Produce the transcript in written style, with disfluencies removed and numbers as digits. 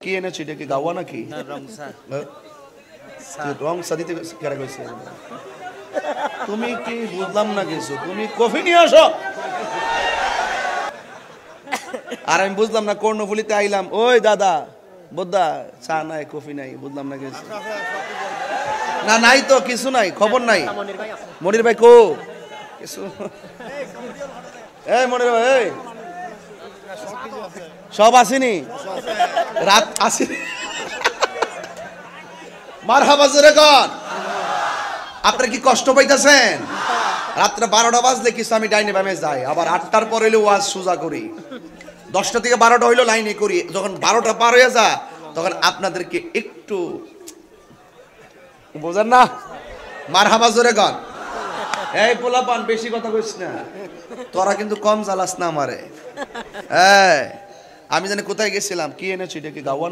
কি এনেছো এটা কি গাওয়া নাকি রং চা দিতে কেরা কইছে তুমি কি বুঝলাম না কিছু তুমি কফি নিয়ে আসো আর আমি বুঝলাম না কর্ণফুলিতে আইলাম ওই দাদা বোদ্দা চা নাই কফি নাই বুঝলাম না কিছু না নাই তো কিছু নাই খবর নাই মনির ভাই কো কিছু এই মনির ভাই এই সব আসেনি রাত আসেনি মারহাবা জোরে কর আপনারা কি কষ্ট পাইতেছেন রাত্রে 12টা বাজলে কিছু আমি ডাইনে বামে যাই আবার 8টার পর হইলে ওয়াজ সুজা করি 10টা থেকে 12টা হইলো লাইনে করি যখন 12টা পার হয়ে যা তখন আপনাদেরকে একটু বোঝেন না মারহাবা জোরে কর এই পোলাপান বেশি কথা কইস না তোরা কিন্তু কম জ্বালাস না আমারে এই আমি জানি কোথায় গেছিলাম কি এনেছো এটা কি গাওয়া